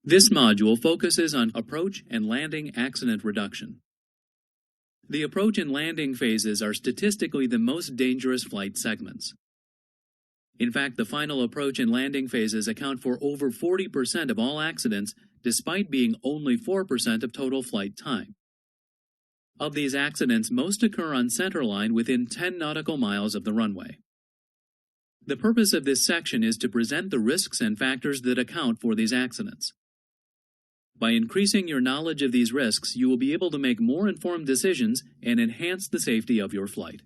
This module focuses on approach and landing accident reduction. The approach and landing phases are statistically the most dangerous flight segments. In fact, the final approach and landing phases account for over 40% of all accidents, despite being only 4% of total flight time. Of these accidents, most occur on centerline within 10 nautical miles of the runway. The purpose of this section is to present the risks and factors that account for these accidents. By increasing your knowledge of these risks, you will be able to make more informed decisions and enhance the safety of your flight.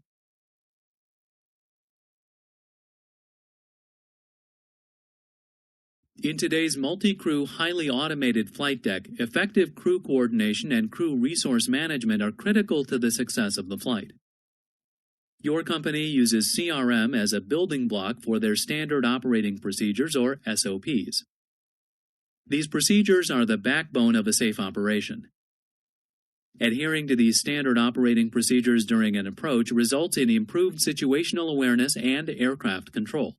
In today's multi-crew, highly automated flight deck, effective crew coordination and crew resource management are critical to the success of the flight. Your company uses CRM as a building block for their standard operating procedures, or SOPs. These procedures are the backbone of a safe operation. Adhering to these standard operating procedures during an approach results in improved situational awareness and aircraft control.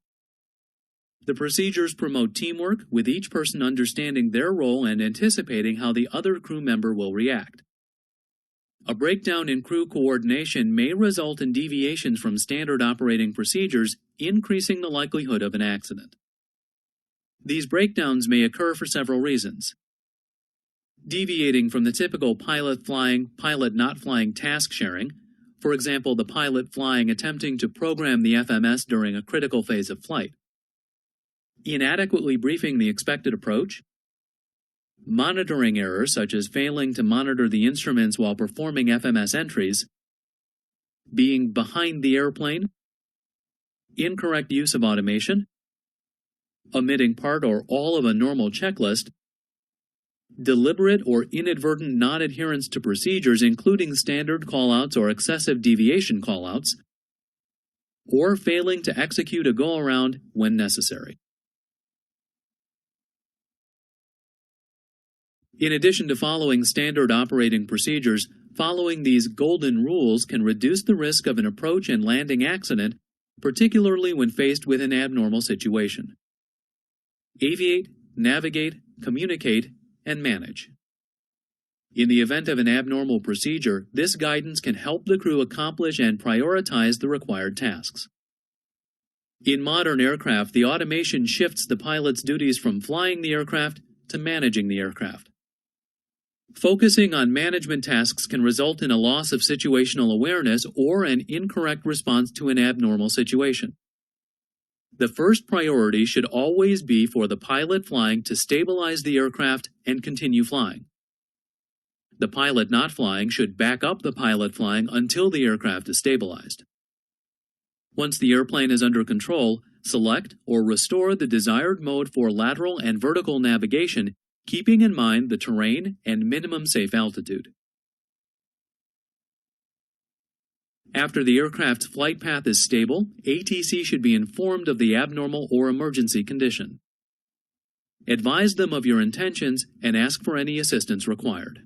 The procedures promote teamwork, with each person understanding their role and anticipating how the other crew member will react. A breakdown in crew coordination may result in deviations from standard operating procedures, increasing the likelihood of an accident. These breakdowns may occur for several reasons. Deviating from the typical pilot flying, pilot not flying task sharing, for example, the pilot flying attempting to program the FMS during a critical phase of flight. Inadequately briefing the expected approach. Monitoring errors such as failing to monitor the instruments while performing FMS entries. Being behind the airplane. Incorrect use of automation. Omitting part or all of a normal checklist. Deliberate or inadvertent non-adherence to procedures, including standard callouts or excessive deviation callouts. Or failing to execute a go-around when necessary. In addition to following standard operating procedures, following these golden rules can reduce the risk of an approach and landing accident, particularly when faced with an abnormal situation. Aviate, navigate, communicate, and manage. In the event of an abnormal procedure, this guidance can help the crew accomplish and prioritize the required tasks. In modern aircraft, the automation shifts the pilot's duties from flying the aircraft to managing the aircraft. Focusing on management tasks can result in a loss of situational awareness or an incorrect response to an abnormal situation. The first priority should always be for the pilot flying to stabilize the aircraft and continue flying. The pilot not flying should back up the pilot flying until the aircraft is stabilized. Once the airplane is under control, select or restore the desired mode for lateral and vertical navigation, keeping in mind the terrain and minimum safe altitude. After the aircraft's flight path is stable, ATC should be informed of the abnormal or emergency condition. Advise them of your intentions and ask for any assistance required.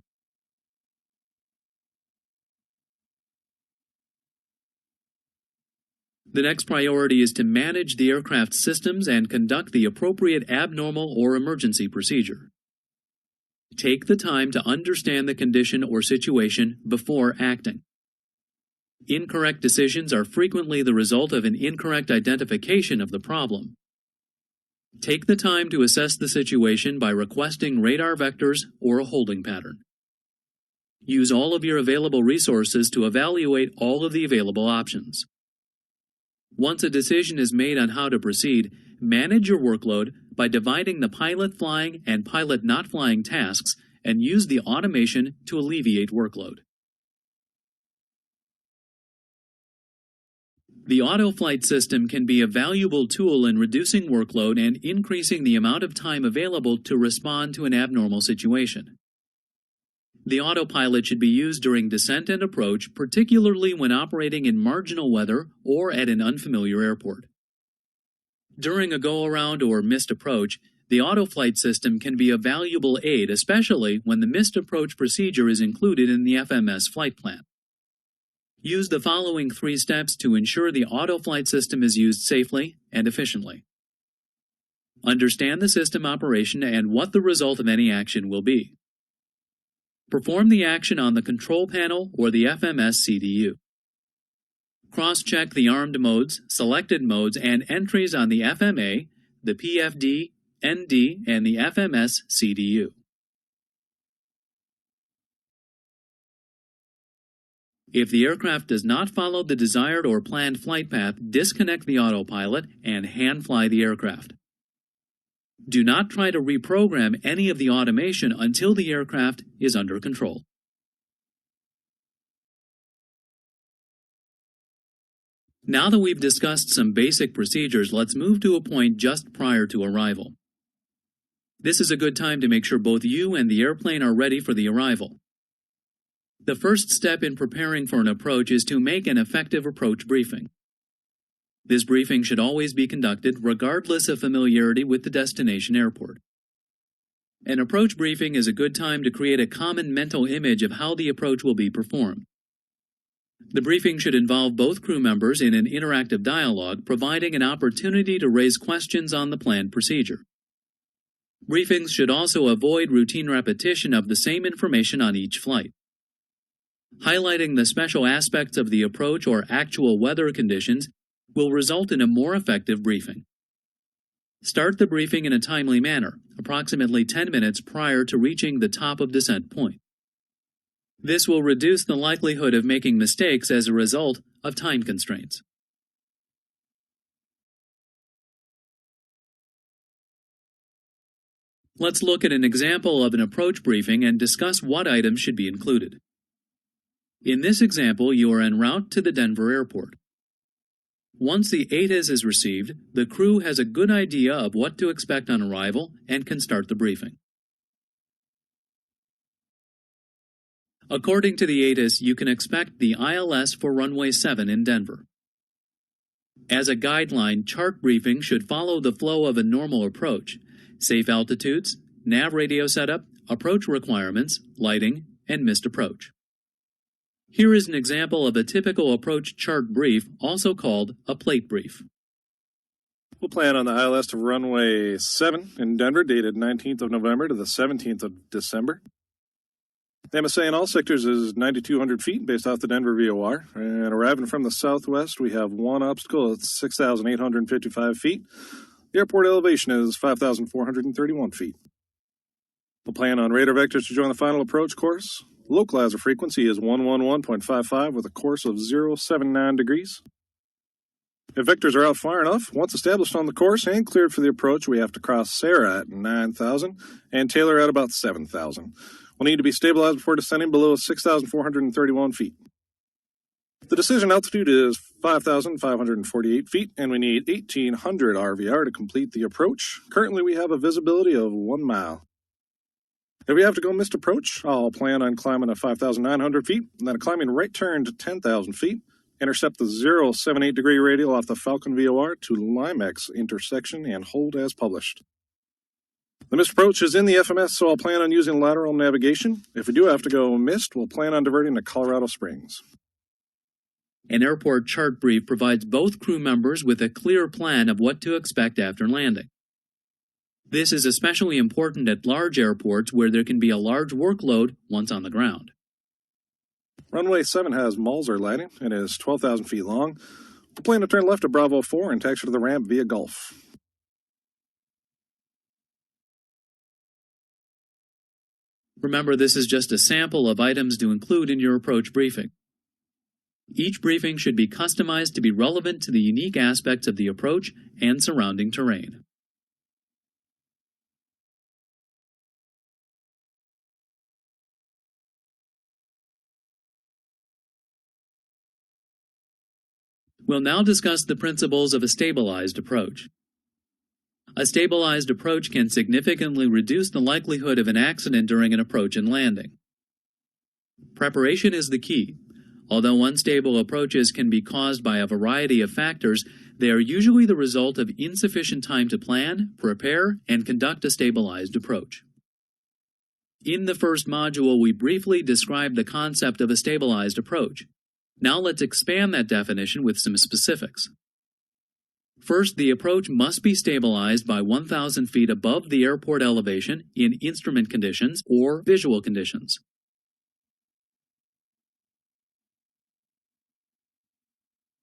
The next priority is to manage the aircraft's systems and conduct the appropriate abnormal or emergency procedure. Take the time to understand the condition or situation before acting. Incorrect decisions are frequently the result of an incorrect identification of the problem. Take the time to assess the situation by requesting radar vectors or a holding pattern. Use all of your available resources to evaluate all of the available options. Once a decision is made on how to proceed, manage your workload by dividing the pilot flying and pilot not flying tasks and use the automation to alleviate workload. The Autoflight System can be a valuable tool in reducing workload and increasing the amount of time available to respond to an abnormal situation. The autopilot should be used during descent and approach, particularly when operating in marginal weather or at an unfamiliar airport. During a go-around or missed approach, the Autoflight System can be a valuable aid, especially when the missed approach procedure is included in the FMS flight plan. Use the following 3 steps to ensure the Autoflight System is used safely and efficiently. Understand the system operation and what the result of any action will be. Perform the action on the control panel or the FMS CDU. Cross-check the armed modes, selected modes, and entries on the FMA, the PFD, ND, and the FMS CDU. If the aircraft does not follow the desired or planned flight path, disconnect the autopilot and hand fly the aircraft. Do not try to reprogram any of the automation until the aircraft is under control. Now that we've discussed some basic procedures, let's move to a point just prior to arrival. This is a good time to make sure both you and the airplane are ready for the arrival. The first step in preparing for an approach is to make an effective approach briefing. This briefing should always be conducted regardless of familiarity with the destination airport. An approach briefing is a good time to create a common mental image of how the approach will be performed. The briefing should involve both crew members in an interactive dialogue, providing an opportunity to raise questions on the planned procedure. Briefings should also avoid routine repetition of the same information on each flight. Highlighting the special aspects of the approach or actual weather conditions will result in a more effective briefing. Start the briefing in a timely manner, approximately 10 minutes prior to reaching the top of descent point. This will reduce the likelihood of making mistakes as a result of time constraints. Let's look at an example of an approach briefing and discuss what items should be included. In this example, you are en route to the Denver airport. Once the ATIS is received, the crew has a good idea of what to expect on arrival and can start the briefing. According to the ATIS, you can expect the ILS for runway 7 in Denver. As a guideline, chart briefing should follow the flow of a normal approach: safe altitudes, nav radio setup, approach requirements, lighting, and missed approach. Here is an example of a typical approach chart brief, also called a plate brief. We'll plan on the ILS to runway 7 in Denver, dated 19th of November to the 17th of December. The MSA in all sectors is 9,200 feet based off the Denver VOR. And arriving from the southwest, we have one obstacle at 6,855 feet. The airport elevation is 5,431 feet. We'll plan on radar vectors to join the final approach course. Localizer frequency is 111.55 with a course of 079 degrees. If vectors are out far enough, once established on the course and cleared for the approach, we have to cross Sarah at 9,000 and Taylor at about 7,000. We'll need to be stabilized before descending below 6,431 feet. The decision altitude is 5,548 feet, and we need 1,800 RVR to complete the approach. Currently, we have a visibility of 1 mile. If we have to go missed approach, I'll plan on climbing to 5,900 feet, and then a climbing right turn to 10,000 feet, intercept the 078 degree radial off the Falcon VOR to Limex intersection, and hold as published. The missed approach is in the FMS, so I'll plan on using lateral navigation. If we do have to go missed, we'll plan on diverting to Colorado Springs. An airport chart brief provides both crew members with a clear plan of what to expect after landing. This is especially important at large airports where there can be a large workload once on the ground. Runway 7 has Malzer lighting and is 12,000 feet long. We'll plan to turn left at Bravo 4 and taxi to the ramp via Gulf. Remember, this is just a sample of items to include in your approach briefing. Each briefing should be customized to be relevant to the unique aspects of the approach and surrounding terrain. We'll now discuss the principles of a stabilized approach. A stabilized approach can significantly reduce the likelihood of an accident during an approach and landing. Preparation is the key. Although unstable approaches can be caused by a variety of factors, they are usually the result of insufficient time to plan, prepare, and conduct a stabilized approach. In the first module, we briefly described the concept of a stabilized approach. Now let's expand that definition with some specifics. First, the approach must be stabilized by 1,000 feet above the airport elevation in instrument conditions or visual conditions.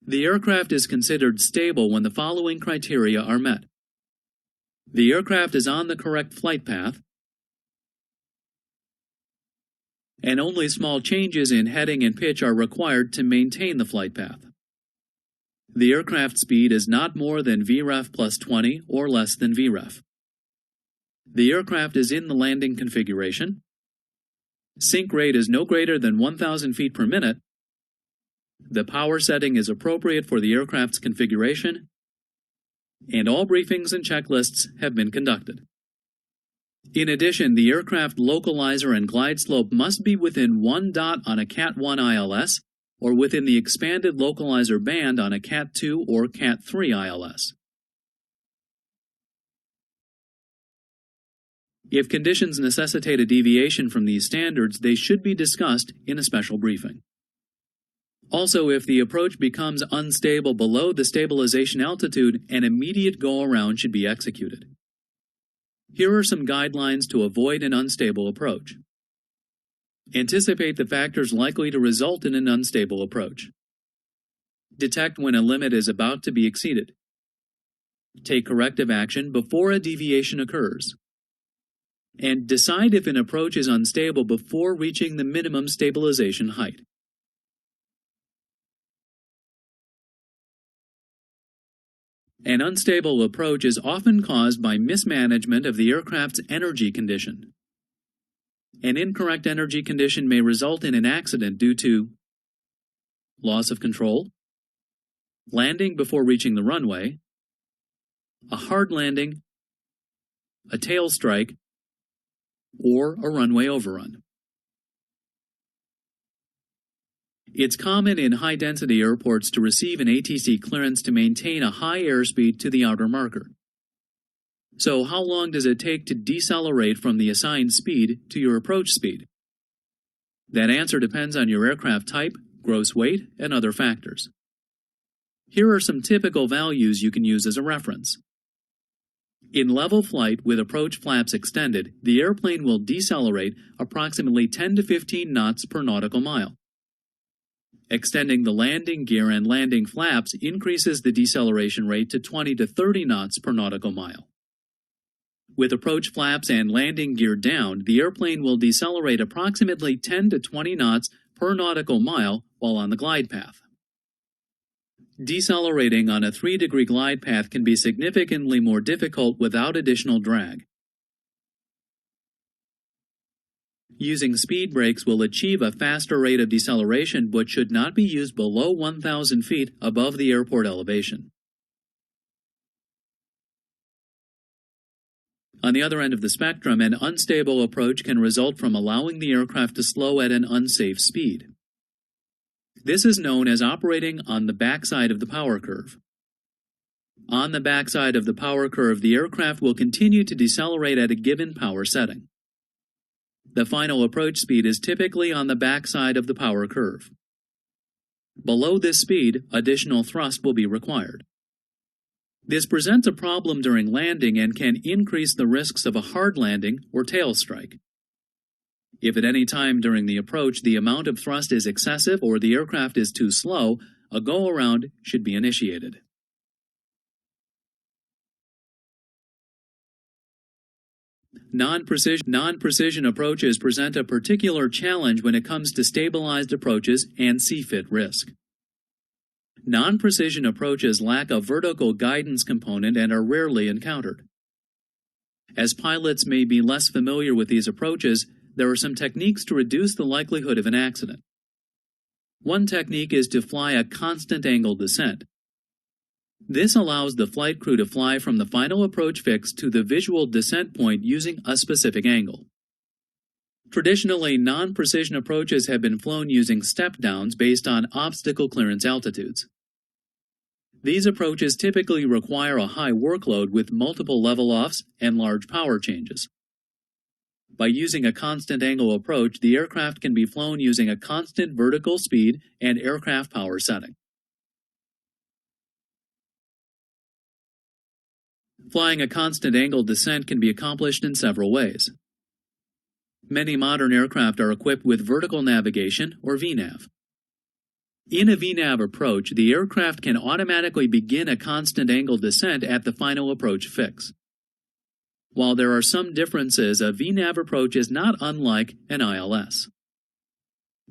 The aircraft is considered stable when the following criteria are met. The aircraft is on the correct flight path, and only small changes in heading and pitch are required to maintain the flight path. The aircraft speed is not more than VREF plus 20 or less than VREF. The aircraft is in the landing configuration. Sync rate is no greater than 1,000 feet per minute. The power setting is appropriate for the aircraft's configuration, and all briefings and checklists have been conducted. In addition, the aircraft localizer and glide slope must be within 1 dot on a Cat 1 ILS or within the expanded localizer band on a Cat 2 or Cat 3 ILS. If conditions necessitate a deviation from these standards, they should be discussed in a special briefing. Also, if the approach becomes unstable below the stabilization altitude, an immediate go-around should be executed. Here are some guidelines to avoid an unstable approach. Anticipate the factors likely to result in an unstable approach. Detect when a limit is about to be exceeded. Take corrective action before a deviation occurs. And decide if an approach is unstable before reaching the minimum stabilization height. An unstable approach is often caused by mismanagement of the aircraft's energy condition. An incorrect energy condition may result in an accident due to loss of control, landing before reaching the runway, a hard landing, a tail strike, or a runway overrun. It's common in high-density airports to receive an ATC clearance to maintain a high airspeed to the outer marker. So how long does it take to decelerate from the assigned speed to your approach speed? That answer depends on your aircraft type, gross weight, and other factors. Here are some typical values you can use as a reference. In level flight with approach flaps extended, the airplane will decelerate approximately 10 to 15 knots per nautical mile. Extending the landing gear and landing flaps increases the deceleration rate to 20 to 30 knots per nautical mile. With approach flaps and landing gear down, the airplane will decelerate approximately 10 to 20 knots per nautical mile while on the glide path. Decelerating on a 3-degree glide path can be significantly more difficult without additional drag. Using speed brakes will achieve a faster rate of deceleration but should not be used below 1,000 feet above the airport elevation. On the other end of the spectrum, an unstable approach can result from allowing the aircraft to slow at an unsafe speed. This is known as operating on the backside of the power curve. On the backside of the power curve, the aircraft will continue to decelerate at a given power setting. The final approach speed is typically on the backside of the power curve. Below this speed, additional thrust will be required. This presents a problem during landing and can increase the risks of a hard landing or tail strike. If at any time during the approach the amount of thrust is excessive or the aircraft is too slow, a go-around should be initiated. Non-precision approaches present a particular challenge when it comes to stabilized approaches and CFIT risk. Non-precision approaches lack a vertical guidance component and are rarely encountered. As pilots may be less familiar with these approaches, there are some techniques to reduce the likelihood of an accident. One technique is to fly a constant angle descent. This allows the flight crew to fly from the final approach fix to the visual descent point using a specific angle. Traditionally, non-precision approaches have been flown using step-downs based on obstacle clearance altitudes. These approaches typically require a high workload with multiple level-offs and large power changes. By using a constant angle approach, the aircraft can be flown using a constant vertical speed and aircraft power setting. Flying a constant angle descent can be accomplished in several ways. Many modern aircraft are equipped with vertical navigation, or VNAV. In a VNAV approach, the aircraft can automatically begin a constant angle descent at the final approach fix. While there are some differences, a VNAV approach is not unlike an ILS.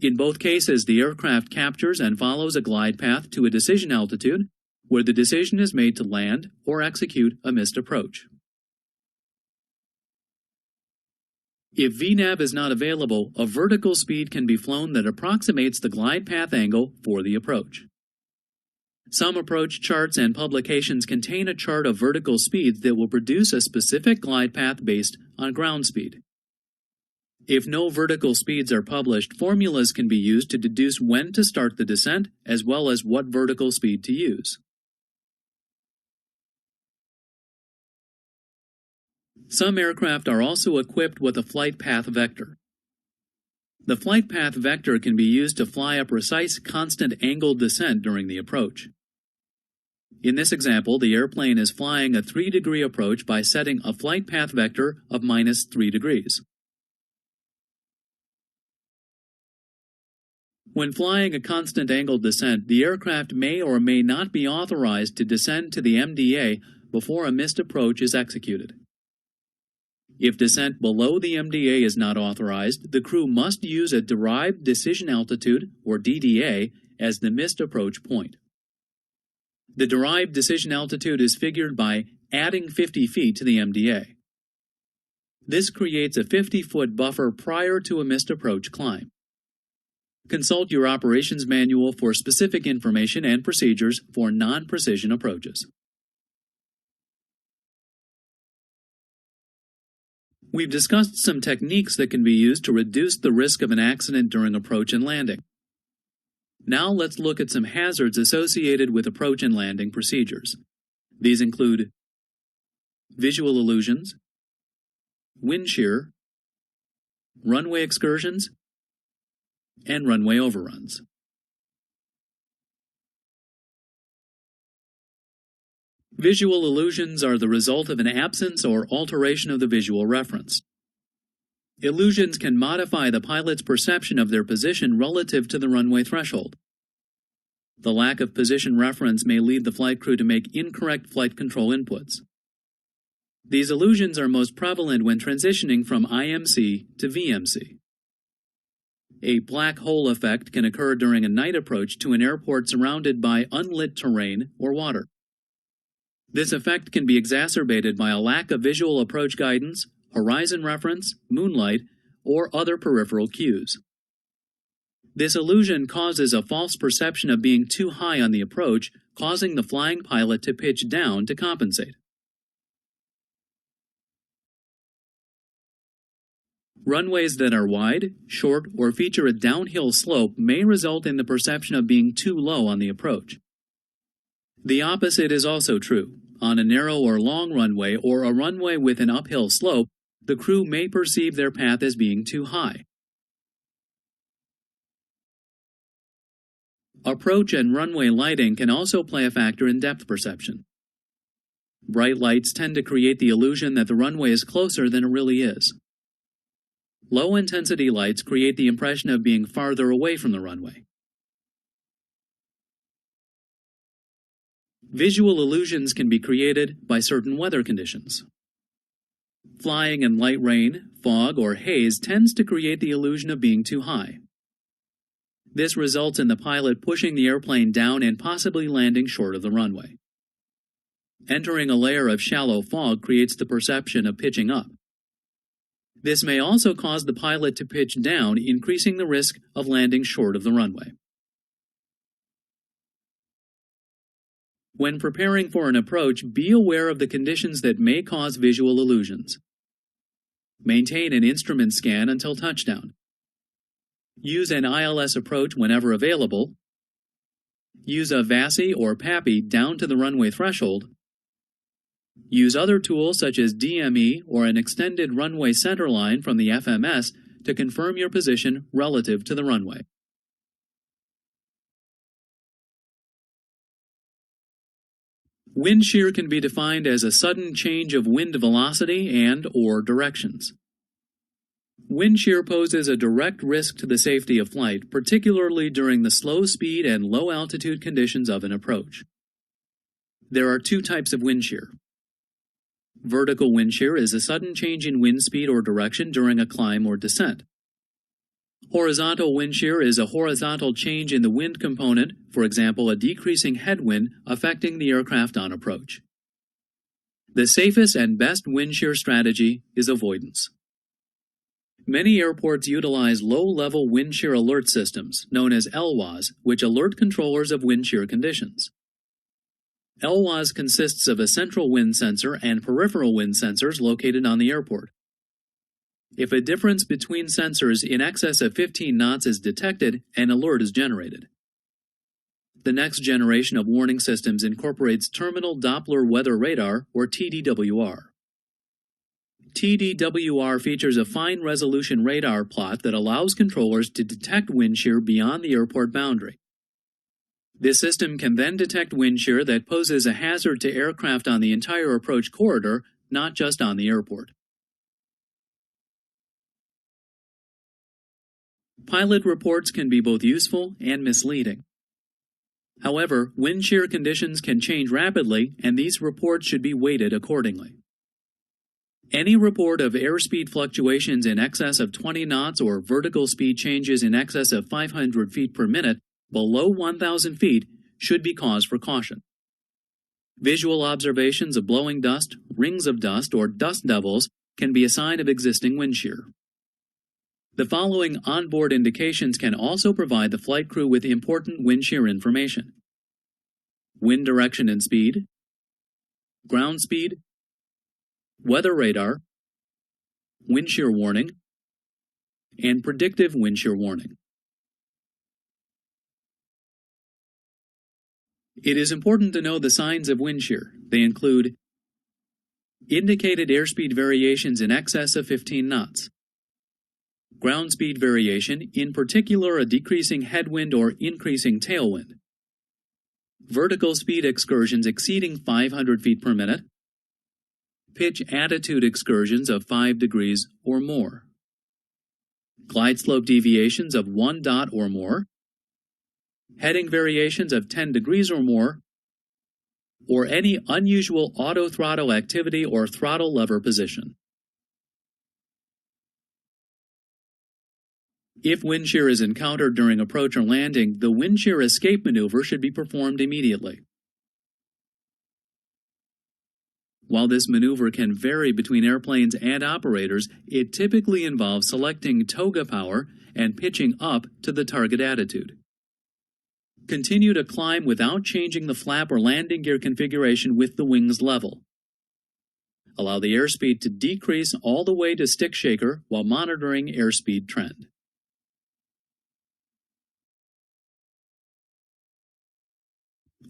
In both cases, the aircraft captures and follows a glide path to a decision altitude, where the decision is made to land or execute a missed approach. If VNAV is not available, a vertical speed can be flown that approximates the glide path angle for the approach. Some approach charts and publications contain a chart of vertical speeds that will produce a specific glide path based on ground speed. If no vertical speeds are published, formulas can be used to deduce when to start the descent as well as what vertical speed to use. Some aircraft are also equipped with a flight path vector. The flight path vector can be used to fly a precise constant angle descent during the approach. In this example, the airplane is flying a 3-degree approach by setting a flight path vector of -3 degrees. When flying a constant angle descent, the aircraft may or may not be authorized to descend to the MDA before a missed approach is executed. If descent below the MDA is not authorized, the crew must use a derived decision altitude, or DDA, as the missed approach point. The derived decision altitude is figured by adding 50 feet to the MDA. This creates a 50-foot buffer prior to a missed approach climb. Consult your operations manual for specific information and procedures for non-precision approaches. We've discussed some techniques that can be used to reduce the risk of an accident during approach and landing. Now let's look at some hazards associated with approach and landing procedures. These include visual illusions, wind shear, runway excursions, and runway overruns. Visual illusions are the result of an absence or alteration of the visual reference. Illusions can modify the pilot's perception of their position relative to the runway threshold. The lack of position reference may lead the flight crew to make incorrect flight control inputs. These illusions are most prevalent when transitioning from IMC to VMC. A black hole effect can occur during a night approach to an airport surrounded by unlit terrain or water. This effect can be exacerbated by a lack of visual approach guidance, horizon reference, moonlight, or other peripheral cues. This illusion causes a false perception of being too high on the approach, causing the flying pilot to pitch down to compensate. Runways that are wide, short, or feature a downhill slope may result in the perception of being too low on the approach. The opposite is also true. On a narrow or long runway or a runway with an uphill slope, the crew may perceive their path as being too high. Approach and runway lighting can also play a factor in depth perception. Bright lights tend to create the illusion that the runway is closer than it really is. Low-intensity lights create the impression of being farther away from the runway. Visual illusions can be created by certain weather conditions. Flying in light rain, fog, or haze tends to create the illusion of being too high. This results in the pilot pushing the airplane down and possibly landing short of the runway. Entering a layer of shallow fog creates the perception of pitching up. This may also cause the pilot to pitch down, increasing the risk of landing short of the runway. When preparing for an approach, be aware of the conditions that may cause visual illusions. Maintain an instrument scan until touchdown. Use an ILS approach whenever available. Use a VASI or PAPI down to the runway threshold. Use other tools such as DME or an extended runway centerline from the FMS to confirm your position relative to the runway. Wind shear can be defined as a sudden change of wind velocity and/or directions. Wind shear poses a direct risk to the safety of flight, particularly during the slow speed and low altitude conditions of an approach. There are two types of wind shear. Vertical wind shear is a sudden change in wind speed or direction during a climb or descent. Horizontal wind shear is a horizontal change in the wind component, for example, a decreasing headwind affecting the aircraft on approach. The safest and best wind shear strategy is avoidance. Many airports utilize low-level wind shear alert systems, known as LWAS, which alert controllers of wind shear conditions. LWAS consists of a central wind sensor and peripheral wind sensors located on the airport. If a difference between sensors in excess of 15 knots is detected, an alert is generated. The next generation of warning systems incorporates Terminal Doppler Weather Radar, or TDWR. TDWR features a fine-resolution radar plot that allows controllers to detect wind shear beyond the airport boundary. This system can then detect wind shear that poses a hazard to aircraft on the entire approach corridor, not just on the airport. Pilot reports can be both useful and misleading. However, wind shear conditions can change rapidly, and these reports should be weighted accordingly. Any report of airspeed fluctuations in excess of 20 knots or vertical speed changes in excess of 500 feet per minute below 1,000 feet should be cause for caution. Visual observations of blowing dust, rings of dust, or dust devils can be a sign of existing wind shear. The following onboard indications can also provide the flight crew with important wind shear information: wind direction and speed, ground speed, weather radar, wind shear warning, and predictive wind shear warning. It is important to know the signs of wind shear. They include indicated airspeed variations in excess of 15 knots, ground speed variation, in particular a decreasing headwind or increasing tailwind, vertical speed excursions exceeding 500 feet per minute, pitch attitude excursions of 5 degrees or more, glide slope deviations of 1 dot or more, heading variations of 10 degrees or more, or any unusual auto throttle activity or throttle lever position. If wind shear is encountered during approach or landing, the wind shear escape maneuver should be performed immediately. While this maneuver can vary between airplanes and operators, it typically involves selecting toga power and pitching up to the target attitude. Continue to climb without changing the flap or landing gear configuration with the wings level. Allow the airspeed to decrease all the way to stick shaker while monitoring airspeed trend.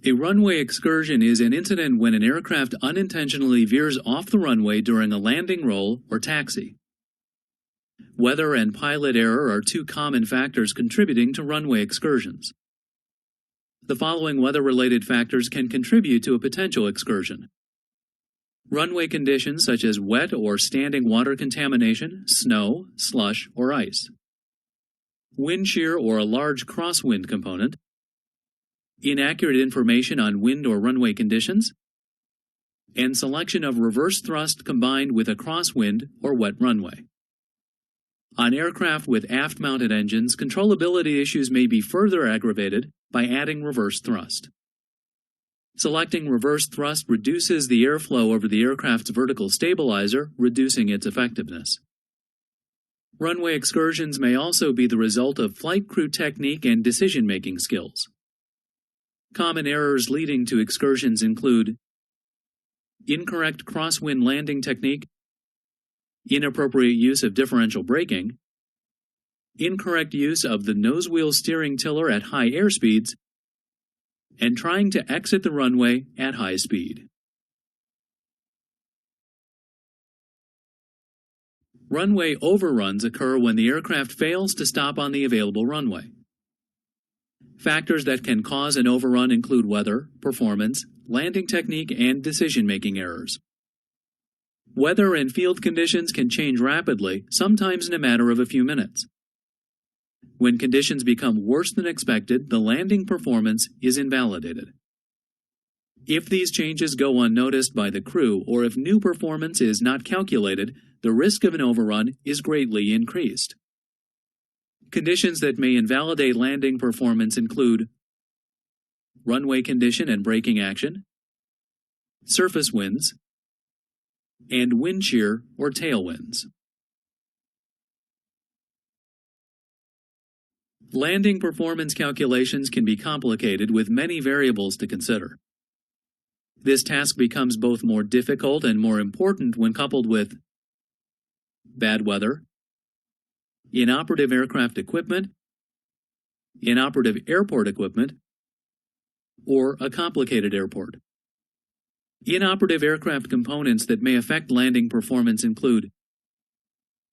A runway excursion is an incident when an aircraft unintentionally veers off the runway during a landing roll or taxi. Weather and pilot error are two common factors contributing to runway excursions. The following weather-related factors can contribute to a potential excursion: runway conditions such as wet or standing water contamination, snow, slush, or ice, wind shear or a large crosswind component, inaccurate information on wind or runway conditions, and selection of reverse thrust combined with a crosswind or wet runway. On aircraft with aft-mounted engines, controllability issues may be further aggravated by adding reverse thrust. Selecting reverse thrust reduces the airflow over the aircraft's vertical stabilizer, reducing its effectiveness. Runway excursions may also be the result of flight crew technique and decision-making skills. Common errors leading to excursions include incorrect crosswind landing technique, inappropriate use of differential braking, incorrect use of the nosewheel steering tiller at high airspeeds, and trying to exit the runway at high speed. Runway overruns occur when the aircraft fails to stop on the available runway. Factors that can cause an overrun include weather, performance, landing technique, and decision-making errors. Weather and field conditions can change rapidly, sometimes in a matter of a few minutes. When conditions become worse than expected, the landing performance is invalidated. If these changes go unnoticed by the crew, or if new performance is not calculated, the risk of an overrun is greatly increased. Conditions that may invalidate landing performance include runway condition and braking action, surface winds, and wind shear or tailwinds. Landing performance calculations can be complicated with many variables to consider. This task becomes both more difficult and more important when coupled with bad weather, inoperative aircraft equipment, inoperative airport equipment, or a complicated airport. Inoperative aircraft components that may affect landing performance include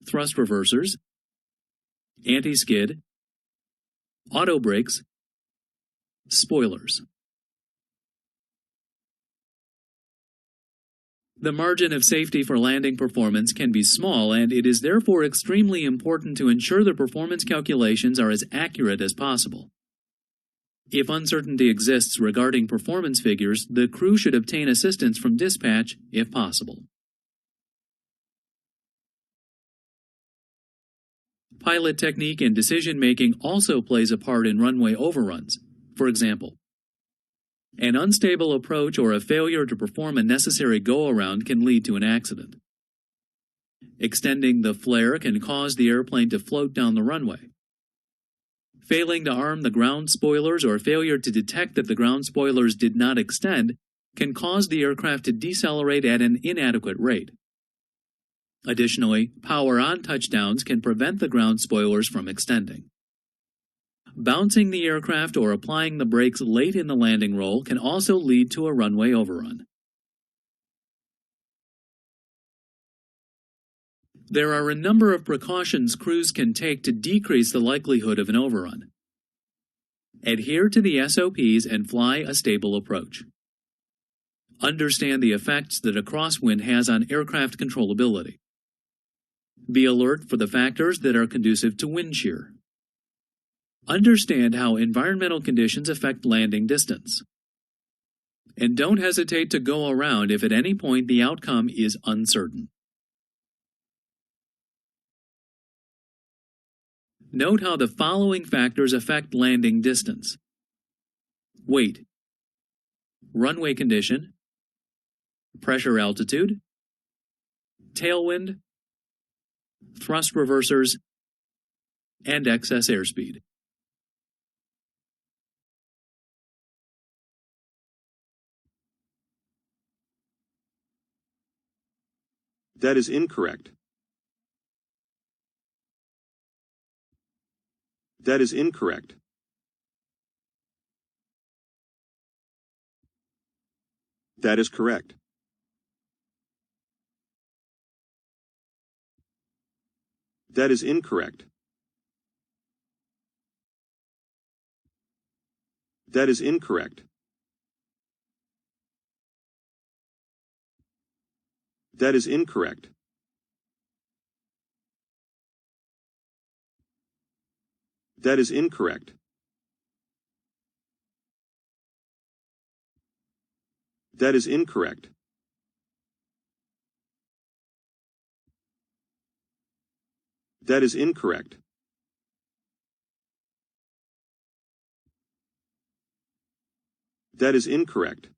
thrust reversers, anti-skid, auto brakes, spoilers. The margin of safety for landing performance can be small, and it is therefore extremely important to ensure the performance calculations are as accurate as possible. If uncertainty exists regarding performance figures, the crew should obtain assistance from dispatch if possible. Pilot technique and decision-making also plays a part in runway overruns. For example, an unstable approach or a failure to perform a necessary go-around can lead to an accident. Extending the flare can cause the airplane to float down the runway. Failing to arm the ground spoilers or failure to detect that the ground spoilers did not extend can cause the aircraft to decelerate at an inadequate rate. Additionally, power-on touchdowns can prevent the ground spoilers from extending. Bouncing the aircraft or applying the brakes late in the landing roll can also lead to a runway overrun. There are a number of precautions crews can take to decrease the likelihood of an overrun. Adhere to the SOPs and fly a stable approach. Understand the effects that a crosswind has on aircraft controllability. Be alert for the factors that are conducive to wind shear. Understand how environmental conditions affect landing distance. And don't hesitate to go around if at any point the outcome is uncertain. Note how the following factors affect landing distance: weight, runway condition, pressure altitude, tailwind, thrust reversers, and excess airspeed. That is incorrect. That is incorrect. That is correct. That is incorrect. That is incorrect. That is incorrect. That is incorrect. That is incorrect. That is incorrect. That is incorrect.